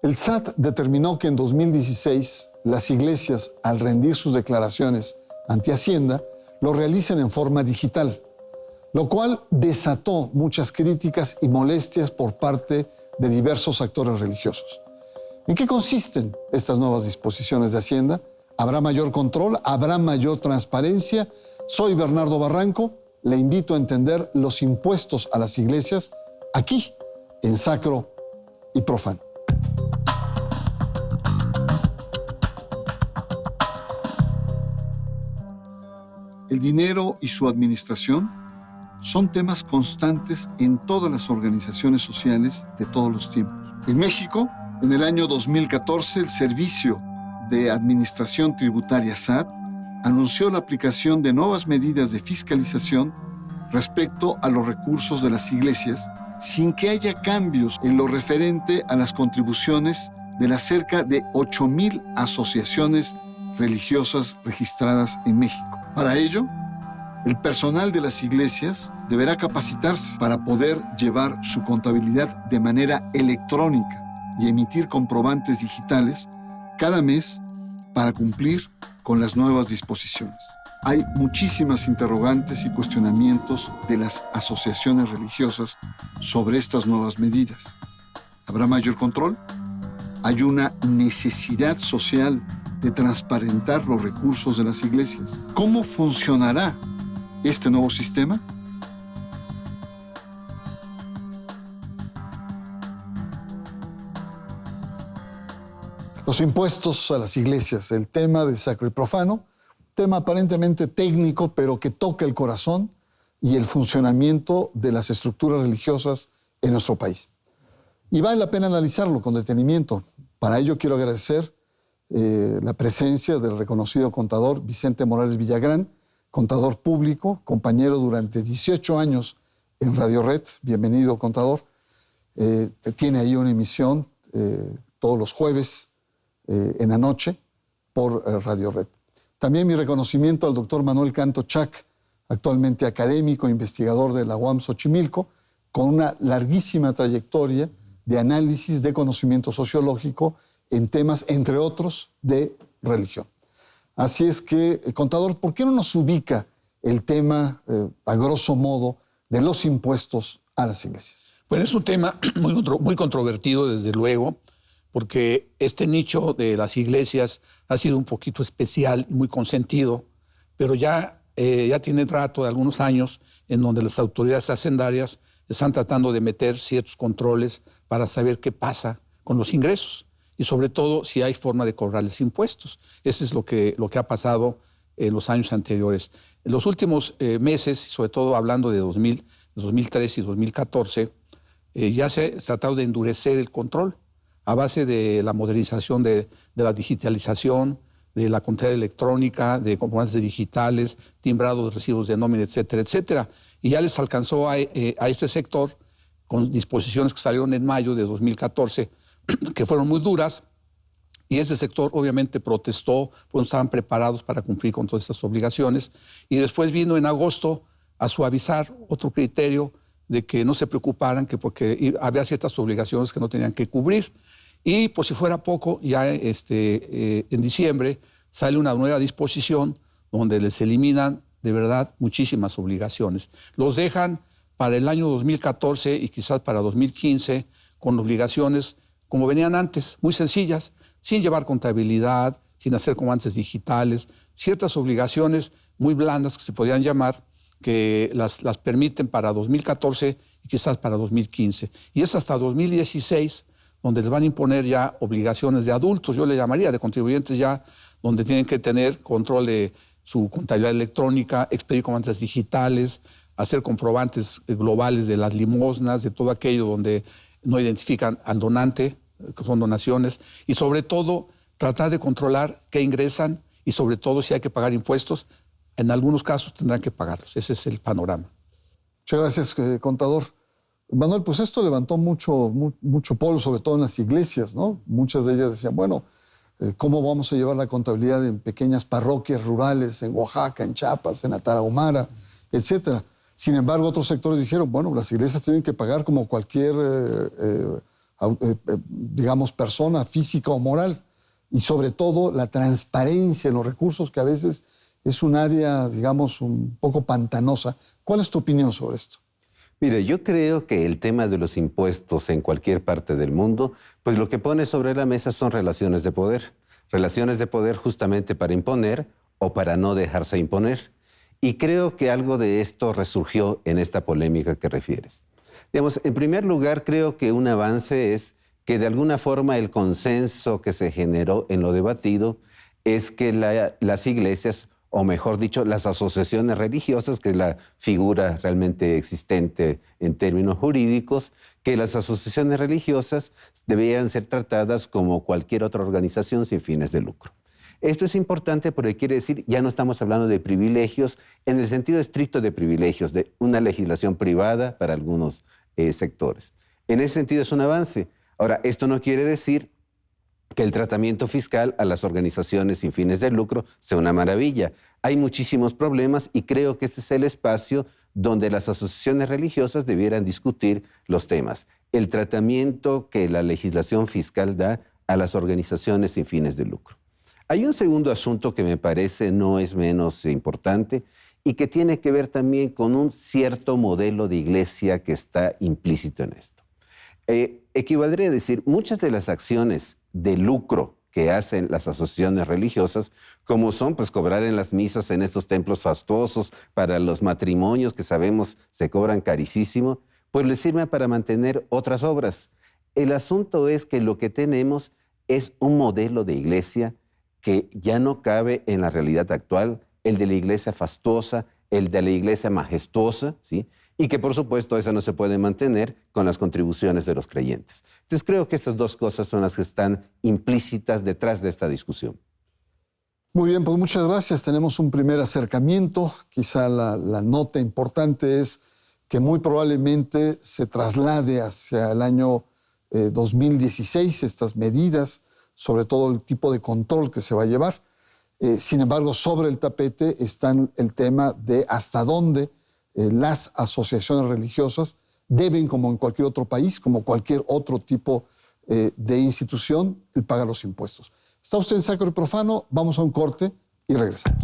El SAT determinó que en 2016 las iglesias, al rendir sus declaraciones ante Hacienda, lo realicen en forma digital, lo cual desató muchas críticas y molestias por parte de diversos actores religiosos. ¿En qué consisten estas nuevas disposiciones de Hacienda? ¿Habrá mayor control? ¿Habrá mayor transparencia? Soy Bernardo Barranco. Le invito a entender los impuestos a las iglesias aquí, en Sacro y Profano. El dinero y su administración son temas constantes en todas las organizaciones sociales de todos los tiempos. En México, en el año 2014, el Servicio de Administración Tributaria SAT anunció la aplicación de nuevas medidas de fiscalización respecto a los recursos de las iglesias, sin que haya cambios en lo referente a las contribuciones de las cerca de 8,000 asociaciones religiosas registradas en México. Para ello, el personal de las iglesias deberá capacitarse para poder llevar su contabilidad de manera electrónica y emitir comprobantes digitales cada mes para cumplir con las nuevas disposiciones. Hay muchísimas interrogantes y cuestionamientos de las asociaciones religiosas sobre estas nuevas medidas. ¿Habrá mayor control? Hay una necesidad social de transparentar los recursos de las iglesias. ¿Cómo funcionará este nuevo sistema? Los impuestos a las iglesias, el tema de Sacro y Profano, tema aparentemente técnico, pero que toca el corazón y el funcionamiento de las estructuras religiosas en nuestro país. Y vale la pena analizarlo con detenimiento. Para ello quiero agradecer la presencia del reconocido contador Vicente Morales Villagrán, contador público, compañero durante 18 años en Radio Red. Bienvenido, contador. Tiene ahí una emisión todos los jueves en la noche por Radio Red. También mi reconocimiento al doctor Manuel Canto Chac, actualmente académico e investigador de la UAM Xochimilco, con una larguísima trayectoria de análisis de conocimiento sociológico en temas, entre otros, de religión. Así es que, contador, ¿por qué no nos ubica el tema, a grosso modo, de los impuestos a las iglesias? Bueno, es un tema muy controvertido, desde luego, porque este nicho de las iglesias ha sido un poquito especial y muy consentido, pero ya tiene rato de algunos años en donde las autoridades hacendarias están tratando de meter ciertos controles para saber qué pasa con los ingresos y sobre todo si hay forma de cobrarles impuestos. Eso es lo que ha pasado en los años anteriores. En los últimos meses, sobre todo hablando de 2013 y 2014, ya se ha tratado de endurecer el control a base de la modernización de la digitalización, de la contabilidad electrónica, de comprobantes digitales, timbrados de recibos de nómina, etcétera, etcétera. Y ya les alcanzó a este sector con disposiciones que salieron en mayo de 2014, que fueron muy duras, y ese sector obviamente protestó, porque no estaban preparados para cumplir con todas estas obligaciones. Y después vino en agosto a suavizar otro criterio de que no se preocuparan, que porque había ciertas obligaciones que no tenían que cubrir. Y por si fuera poco, ya en diciembre sale una nueva disposición donde les eliminan de verdad muchísimas obligaciones. Los dejan para el año 2014 y quizás para 2015 con obligaciones como venían antes, muy sencillas, sin llevar contabilidad, sin hacer comprobantes digitales, ciertas obligaciones muy blandas que se podían llamar, que las permiten para 2014 y quizás para 2015. Y es hasta 2016 donde les van a imponer ya obligaciones de adultos, yo le llamaría de contribuyentes ya, donde tienen que tener control de su contabilidad electrónica, expedir comprobantes digitales, hacer comprobantes globales de las limosnas, de todo aquello donde no identifican al donante, que son donaciones, y sobre todo tratar de controlar qué ingresan y sobre todo si hay que pagar impuestos, en algunos casos tendrán que pagarlos. Ese es el panorama. Muchas gracias, contador. Manuel, pues esto levantó mucho polvo, sobre todo en las iglesias, ¿no? Muchas de ellas decían, bueno, ¿cómo vamos a llevar la contabilidad en pequeñas parroquias rurales, en Oaxaca, en Chiapas, en la Tarahumara, etcétera? Sin embargo, otros sectores dijeron, bueno, las iglesias tienen que pagar como cualquier digamos, persona física o moral. Y sobre todo la transparencia en los recursos, que a veces es un área, digamos, un poco pantanosa. ¿Cuál es tu opinión sobre esto? Mire, yo creo que el tema de los impuestos en cualquier parte del mundo, pues lo que pone sobre la mesa son relaciones de poder. Relaciones de poder justamente para imponer o para no dejarse imponer. Y creo que algo de esto resurgió en esta polémica que refieres. Digamos, en primer lugar, creo que un avance es que de alguna forma el consenso que se generó en lo debatido es que las iglesias, o mejor dicho, las asociaciones religiosas, que es la figura realmente existente en términos jurídicos, que las asociaciones religiosas deberían ser tratadas como cualquier otra organización sin fines de lucro. Esto es importante porque quiere decir, ya no estamos hablando de privilegios en el sentido estricto de privilegios, de una legislación privada para algunos sectores. En ese sentido es un avance. Ahora, esto no quiere decir que el tratamiento fiscal a las organizaciones sin fines de lucro sea una maravilla. Hay muchísimos problemas y creo que este es el espacio donde las asociaciones religiosas debieran discutir los temas. El tratamiento que la legislación fiscal da a las organizaciones sin fines de lucro. Hay un segundo asunto que me parece no es menos importante y que tiene que ver también con un cierto modelo de iglesia que está implícito en esto. Equivaldría a decir, muchas de las acciones de lucro que hacen las asociaciones religiosas, como son pues cobrar en las misas en estos templos fastuosos para los matrimonios que sabemos se cobran carísimo, pues les sirve para mantener otras obras. El asunto es que lo que tenemos es un modelo de iglesia que ya no cabe en la realidad actual, el de la iglesia fastuosa, el de la iglesia majestuosa, ¿sí? Y que por supuesto esa no se puede mantener con las contribuciones de los creyentes. Entonces creo que estas dos cosas son las que están implícitas detrás de esta discusión. Muy bien, pues muchas gracias. Tenemos un primer acercamiento. Quizá la nota importante es que muy probablemente se traslade hacia el año 2016 estas medidas, sobre todo el tipo de control que se va a llevar. Sin embargo, sobre el tapete está el tema de hasta dónde las asociaciones religiosas deben, como en cualquier otro país, como cualquier otro tipo de institución, el pagar los impuestos. Está usted en Sacro y Profano, vamos a un corte y regresamos.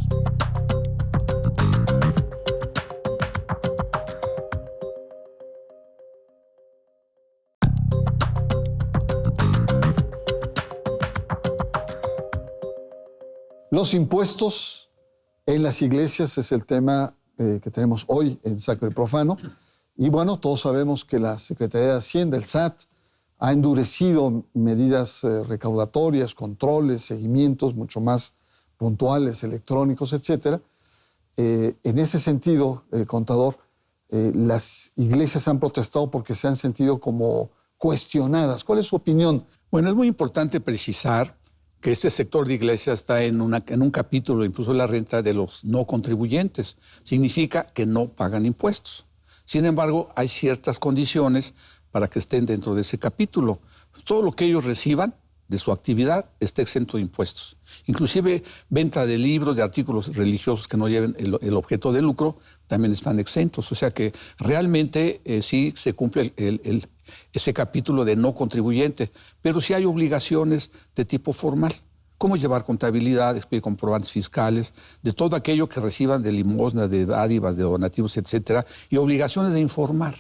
Los impuestos en las iglesias es el tema que tenemos hoy en Sacro y Profano. Y bueno, todos sabemos que la Secretaría de Hacienda, el SAT, ha endurecido medidas recaudatorias, controles, seguimientos mucho más puntuales, electrónicos, etc. En ese sentido, contador, las iglesias han protestado porque se han sentido como cuestionadas. ¿Cuál es su opinión? Bueno, es muy importante precisar que este sector de iglesia está en un capítulo, incluso la renta de los no contribuyentes. Significa que no pagan impuestos. Sin embargo, hay ciertas condiciones para que estén dentro de ese capítulo. Todo lo que ellos reciban de su actividad está exento de impuestos. Inclusive venta de libros, de artículos religiosos que no lleven el objeto de lucro, también están exentos. O sea que realmente sí se cumple ese capítulo de no contribuyente, pero sí hay obligaciones de tipo formal, como llevar contabilidad, expedir comprobantes fiscales, de todo aquello que reciban de limosna, de dádivas, de donativos, etcétera, y obligaciones de informar.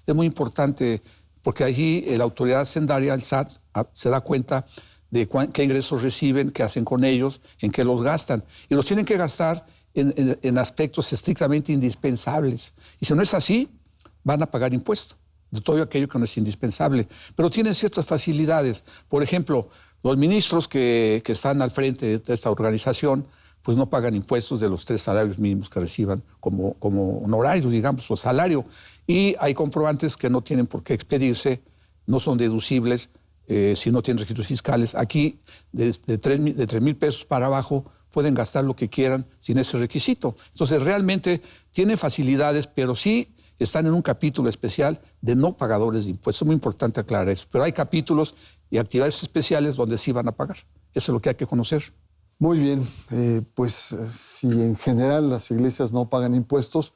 Es muy importante porque allí la autoridad hacendaria, el SAT, se da cuenta de qué ingresos reciben, qué hacen con ellos, en qué los gastan. Y los tienen que gastar en aspectos estrictamente indispensables. Y si no es así, van a pagar impuestos de todo aquello que no es indispensable. Pero tienen ciertas facilidades. Por ejemplo, los ministros que están al frente de esta organización, pues no pagan impuestos de los 3 salarios mínimos que reciban como honorarios, digamos, o salario. Y hay comprobantes que no tienen por qué expedirse, no son deducibles si no tienen registros fiscales. Aquí, de 3,000 pesos para abajo, pueden gastar lo que quieran sin ese requisito. Entonces, realmente tienen facilidades, pero sí están en un capítulo especial de no pagadores de impuestos. Es muy importante aclarar eso. Pero hay capítulos y actividades especiales donde sí van a pagar. Eso es lo que hay que conocer. Muy bien, pues si en general las iglesias no pagan impuestos,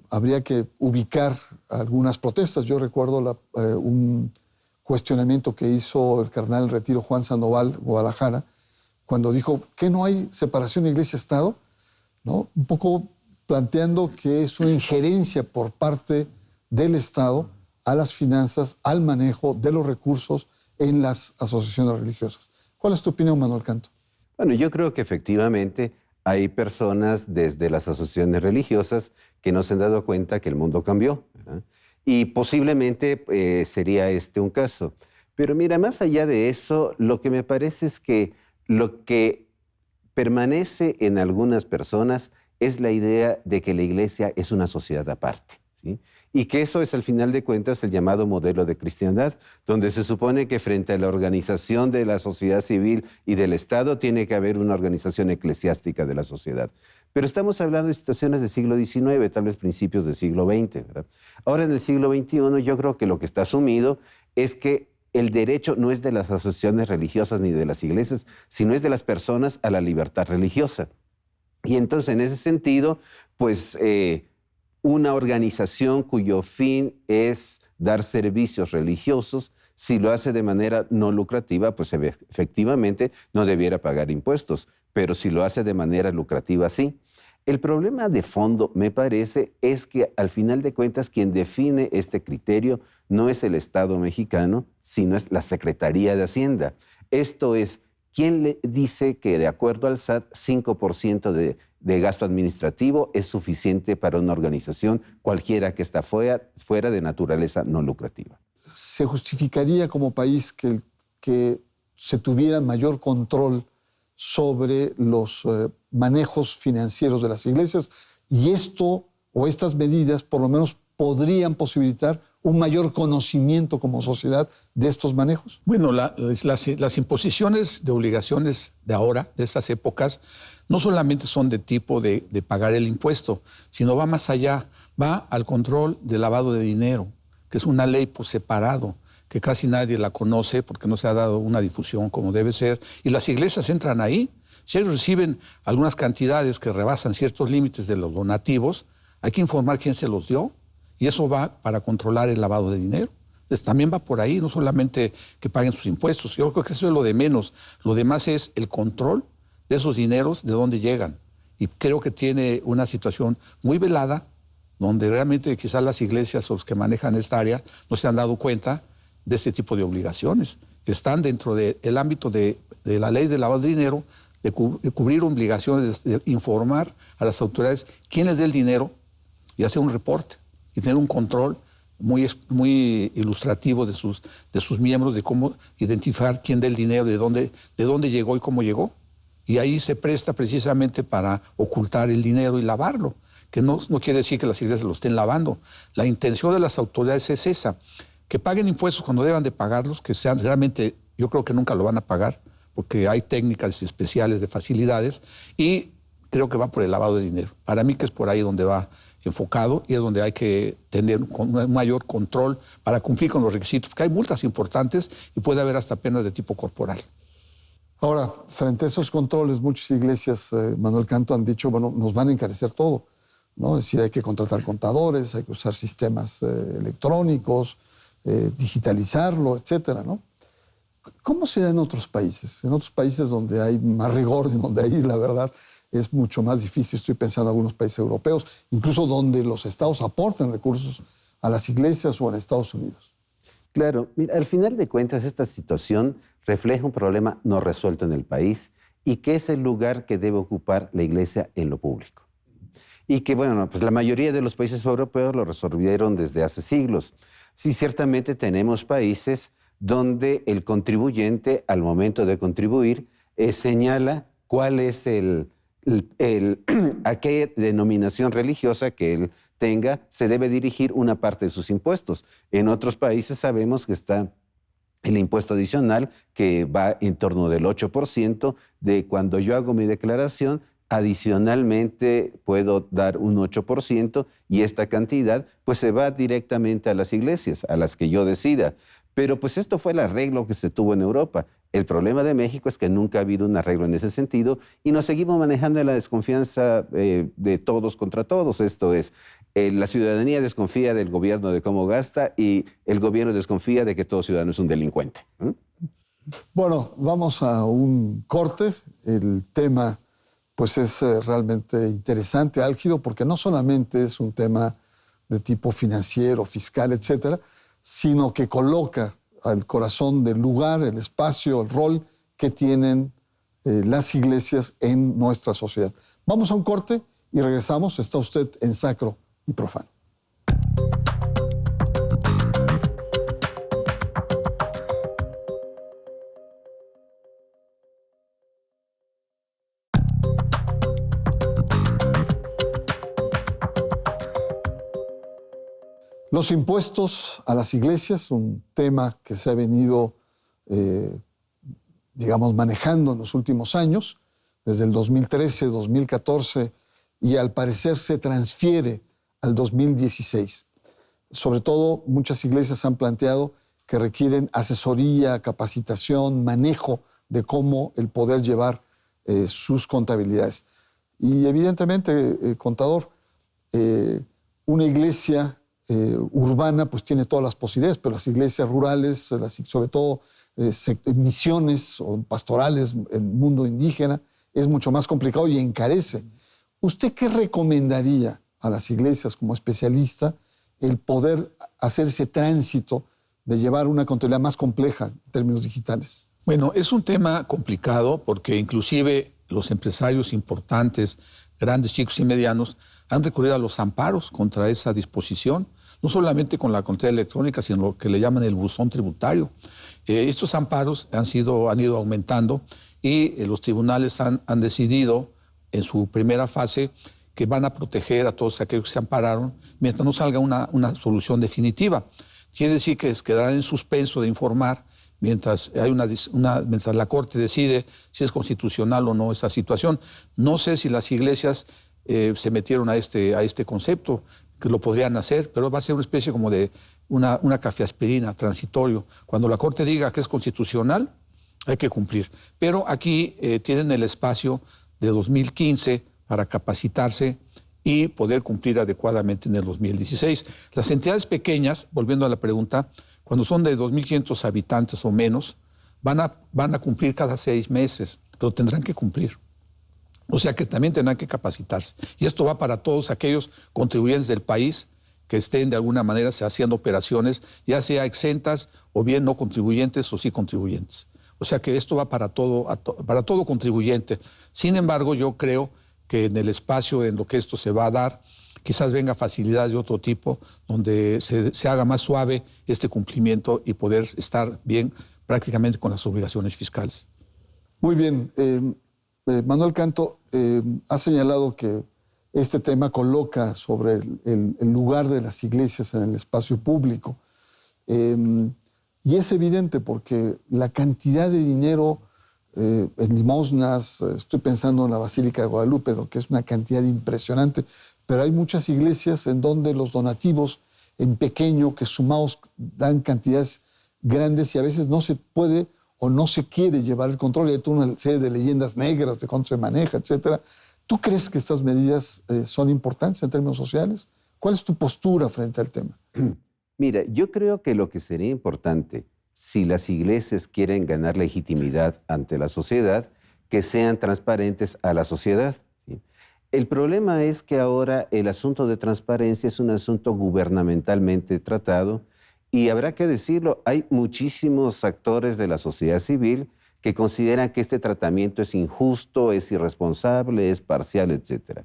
habría que ubicar algunas protestas. Yo recuerdo un cuestionamiento que hizo el cardenal en retiro Juan Sandoval, Guadalajara, cuando dijo que no hay separación iglesia-estado, ¿no? Un poco planteando que es una injerencia por parte del Estado a las finanzas, al manejo de los recursos en las asociaciones religiosas. ¿Cuál es tu opinión, Manuel Canto? Bueno, yo creo que efectivamente hay personas desde las asociaciones religiosas que no se han dado cuenta que el mundo cambió, ¿verdad? Y posiblemente sería este un caso. Pero mira, más allá de eso, lo que me parece es que lo que permanece en algunas personas es la idea de que la iglesia es una sociedad aparte, ¿sí? Y que eso es, al final de cuentas, el llamado modelo de cristiandad, donde se supone que frente a la organización de la sociedad civil y del Estado tiene que haber una organización eclesiástica de la sociedad. Pero estamos hablando de situaciones del siglo XIX, tal vez principios del siglo XX, ¿verdad? Ahora, en el siglo XXI, yo creo que lo que está asumido es que el derecho no es de las asociaciones religiosas ni de las iglesias, sino es de las personas a la libertad religiosa. Y entonces, en ese sentido, pues una organización cuyo fin es dar servicios religiosos, si lo hace de manera no lucrativa, pues efectivamente no debiera pagar impuestos, pero si lo hace de manera lucrativa, sí. El problema de fondo, me parece, es que al final de cuentas quien define este criterio no es el Estado mexicano, sino es la Secretaría de Hacienda. Esto es, ¿quién le dice que de acuerdo al SAT 5% de gasto administrativo es suficiente para una organización cualquiera que está fuera de naturaleza no lucrativa? ¿Se justificaría como país que se tuviera mayor control sobre los manejos financieros de las iglesias? Y esto o estas medidas por lo menos podrían posibilitar un mayor conocimiento como sociedad de estos manejos. Bueno, las imposiciones de obligaciones de ahora, de estas épocas, no solamente son de tipo de pagar el impuesto, sino va más allá, va al control del lavado de dinero, que es una ley por separado, que casi nadie la conoce porque no se ha dado una difusión como debe ser, y las iglesias entran ahí. Si ellos reciben algunas cantidades que rebasan ciertos límites de los donativos, hay que informar quién se los dio, y eso va para controlar el lavado de dinero. Entonces también va por ahí, no solamente que paguen sus impuestos. Yo creo que eso es lo de menos. Lo demás es el control de esos dineros, de dónde llegan. Y creo que tiene una situación muy velada, donde realmente quizás las iglesias o los que manejan esta área no se han dado cuenta de este tipo de obligaciones, que están dentro del ámbito de la ley de lavado de dinero, de cubrir obligaciones, de informar a las autoridades quién les da el dinero y hacer un reporte y tener un control muy ilustrativo de sus miembros, de cómo identificar quién da el dinero, de dónde llegó y cómo llegó. Y ahí se presta precisamente para ocultar el dinero y lavarlo, que no quiere decir que las iglesias lo estén lavando. La intención de las autoridades es esa, que paguen impuestos cuando deban de pagarlos, que sean realmente, yo creo que nunca lo van a pagar, porque hay técnicas especiales de facilidades, y creo que va por el lavado de dinero. Para mí que es por ahí donde va enfocado y es donde hay que tener un mayor control para cumplir con los requisitos, porque hay multas importantes y puede haber hasta penas de tipo corporal. Ahora, frente a esos controles, muchas iglesias, Manuel Canto, han dicho, bueno, nos van a encarecer todo, ¿no? Es decir, hay que contratar contadores, hay que usar sistemas electrónicos, digitalizarlo, etcétera, ¿no? ¿Cómo se da en otros países? En otros países donde hay más rigor, donde ahí, la verdad, es mucho más difícil. Estoy pensando en algunos países europeos, incluso donde los estados aportan recursos a las iglesias o en Estados Unidos. Claro, mira, al final de cuentas esta situación refleja un problema no resuelto en el país y que es el lugar que debe ocupar la iglesia en lo público. Y que, bueno, pues la mayoría de los países europeos lo resolvieron desde hace siglos. Sí, ciertamente tenemos países donde el contribuyente, al momento de contribuir, señala cuál es a qué denominación religiosa que él tenga, se debe dirigir una parte de sus impuestos. En otros países sabemos que está el impuesto adicional, que va en torno del 8%, de cuando yo hago mi declaración, adicionalmente puedo dar un 8% y esta cantidad pues se va directamente a las iglesias, a las que yo decida. Pero pues esto fue el arreglo que se tuvo en Europa. El problema de México es que nunca ha habido un arreglo en ese sentido y nos seguimos manejando en la desconfianza de todos contra todos. Esto es, la ciudadanía desconfía del gobierno de cómo gasta y el gobierno desconfía de que todo ciudadano es un delincuente. Bueno, vamos a un corte. El tema pues es realmente interesante, álgido, porque no solamente es un tema de tipo financiero, fiscal, etcétera, sino que coloca al corazón del lugar, el espacio, el rol que tienen las iglesias en nuestra sociedad. Vamos a un corte y regresamos. Está usted en Sacro y Profano. Los impuestos a las iglesias, un tema que se ha venido, manejando en los últimos años, desde el 2013, 2014, y al parecer se transfiere al 2016. Sobre todo, muchas iglesias han planteado que requieren asesoría, capacitación, manejo de cómo el poder llevar sus contabilidades. Y evidentemente, contador, una iglesia urbana pues tiene todas las posibilidades, pero las iglesias rurales, sobre todo misiones o pastorales en el mundo indígena, es mucho más complicado y encarece. ¿Usted qué recomendaría a las iglesias como especialista el poder hacer ese tránsito de llevar una contabilidad más compleja en términos digitales? Bueno, es un tema complicado porque inclusive los empresarios importantes, grandes, chicos y medianos, han recurrido a los amparos contra esa disposición, no solamente con la contabilidad electrónica, sino lo que le llaman el buzón tributario. Estos amparos han ido aumentando y los tribunales han decidido en su primera fase que van a proteger a todos aquellos que se ampararon mientras no salga una solución definitiva. Quiere decir que quedarán en suspenso de informar mientras la Corte decide si es constitucional o no esa situación. No sé si las iglesias se metieron a este concepto, que lo podrían hacer, pero va a ser una especie como de una cafeaspirina transitorio. Cuando la Corte diga que es constitucional, hay que cumplir. Pero aquí tienen el espacio de 2015 para capacitarse y poder cumplir adecuadamente en el 2016. Las entidades pequeñas, volviendo a la pregunta, cuando son de 2.500 habitantes o menos, van a cumplir cada 6 meses, pero tendrán que cumplir. O sea que también tendrán que capacitarse. Y esto va para todos aquellos contribuyentes del país que estén de alguna manera haciendo operaciones, ya sea exentas o bien no contribuyentes o sí contribuyentes. O sea que esto va para todo contribuyente. Sin embargo, yo creo que en el espacio en lo que esto se va a dar, quizás venga facilidades de otro tipo, donde se haga más suave este cumplimiento y poder estar bien prácticamente con las obligaciones fiscales. Muy bien. Manuel Canto ha señalado que este tema coloca sobre el lugar de las iglesias en el espacio público. Y es evidente porque la cantidad de dinero en limosnas, estoy pensando en la Basílica de Guadalupe, que es una cantidad impresionante, pero hay muchas iglesias en donde los donativos en pequeño, que sumados dan cantidades grandes y a veces no se puede o no se quiere llevar el control. Hay toda una serie de leyendas negras de cómo se maneja, etcétera. ¿Tú crees que estas medidas son importantes en términos sociales? ¿Cuál es tu postura frente al tema? Mira, yo creo que lo que sería importante, si las iglesias quieren ganar legitimidad ante la sociedad, que sean transparentes a la sociedad. ¿Sí? El problema es que ahora el asunto de transparencia es un asunto gubernamentalmente tratado y habrá que decirlo, hay muchísimos actores de la sociedad civil que consideran que este tratamiento es injusto, es irresponsable, es parcial, etc.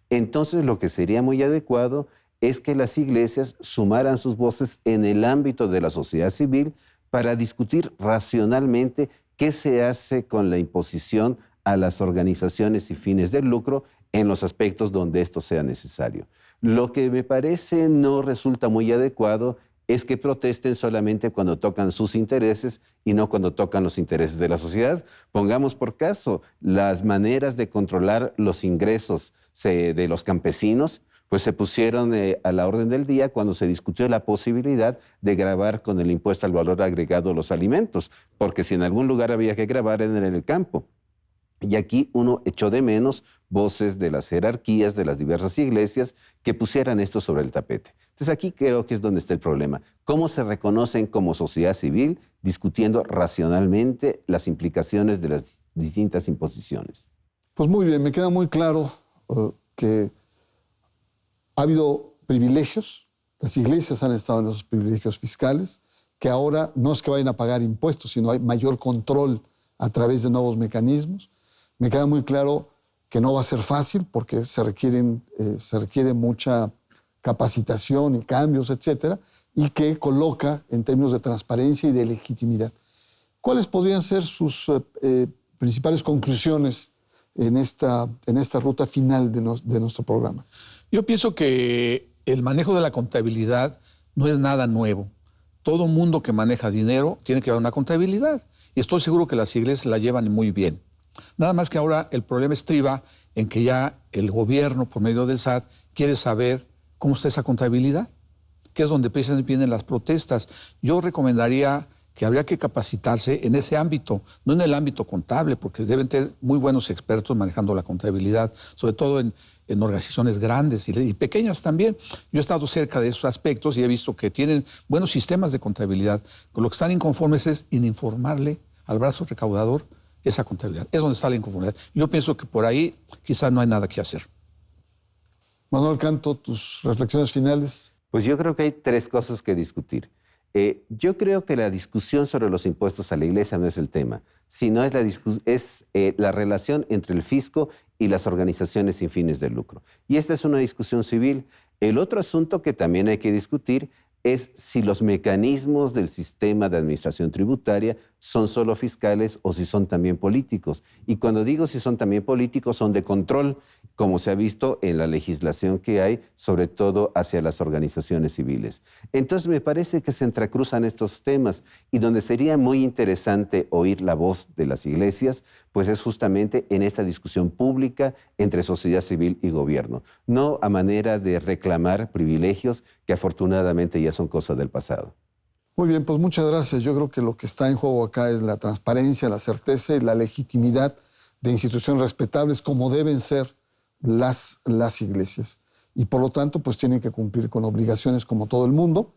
Entonces, lo que sería muy adecuado es que las iglesias sumaran sus voces en el ámbito de la sociedad civil para discutir racionalmente qué se hace con la imposición a las organizaciones y fines de lucro en los aspectos donde esto sea necesario. Lo que me parece no resulta muy adecuado es que protesten solamente cuando tocan sus intereses y no cuando tocan los intereses de la sociedad. Pongamos por caso las maneras de controlar los ingresos de los campesinos, pues se pusieron a la orden del día cuando se discutió la posibilidad de gravar con el impuesto al valor agregado los alimentos, porque si en algún lugar había que grabar era en el campo. Y aquí uno echó de menos voces de las jerarquías de las diversas iglesias que pusieran esto sobre el tapete. Entonces aquí creo que es donde está el problema. ¿Cómo se reconocen como sociedad civil discutiendo racionalmente las implicaciones de las distintas imposiciones? Pues muy bien, me queda muy claro que ha habido privilegios, las iglesias han estado en esos privilegios fiscales, que ahora no es que vayan a pagar impuestos, sino hay mayor control a través de nuevos mecanismos. Me queda muy claro que no va a ser fácil porque se requiere mucha capacitación y cambios, etcétera, y que coloca en términos de transparencia y de legitimidad. ¿Cuáles podrían ser sus principales conclusiones en esta ruta final de nuestro programa? Yo pienso que el manejo de la contabilidad no es nada nuevo. Todo mundo que maneja dinero tiene que llevar una contabilidad y estoy seguro que las iglesias la llevan muy bien. Nada más que ahora el problema estriba en que ya el gobierno, por medio del SAT, quiere saber cómo está esa contabilidad, que es donde precisamente vienen las protestas. Yo recomendaría que habría que capacitarse en ese ámbito, no en el ámbito contable, porque deben tener muy buenos expertos manejando la contabilidad, sobre todo en organizaciones grandes y pequeñas también. Yo he estado cerca de esos aspectos y he visto que tienen buenos sistemas de contabilidad. Con lo que están inconformes es en informarle al brazo recaudador esa contabilidad. Es donde está la inconformidad. Yo pienso que por ahí quizás no hay nada que hacer. Manuel Canto, tus reflexiones finales. Pues yo creo que hay tres cosas que discutir. Yo creo que la discusión sobre los impuestos a la iglesia no es el tema, sino es la relación entre el fisco y las organizaciones sin fines de lucro. Y esta es una discusión civil. El otro asunto que también hay que discutir es si los mecanismos del sistema de administración tributaria son solo fiscales o si son también políticos. Y cuando digo si son también políticos, son de control, como se ha visto en la legislación que hay, sobre todo hacia las organizaciones civiles. Entonces me parece que se entrecruzan estos temas y donde sería muy interesante oír la voz de las iglesias, pues es justamente en esta discusión pública entre sociedad civil y gobierno, no a manera de reclamar privilegios que afortunadamente ya son cosas del pasado. Muy bien, pues muchas gracias. Yo creo que lo que está en juego acá es la transparencia, la certeza y la legitimidad de instituciones respetables como deben ser las iglesias. Y por lo tanto, pues tienen que cumplir con obligaciones como todo el mundo,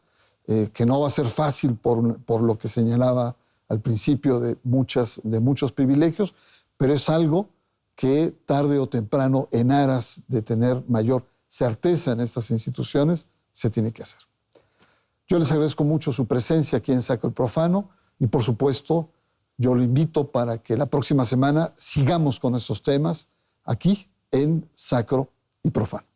que no va a ser fácil por lo que señalaba al principio de muchos privilegios, pero es algo que tarde o temprano, en aras de tener mayor certeza en estas instituciones, se tiene que hacer. Yo les agradezco mucho su presencia aquí en Sacro y Profano y, por supuesto, yo lo invito para que la próxima semana sigamos con estos temas aquí en Sacro y Profano.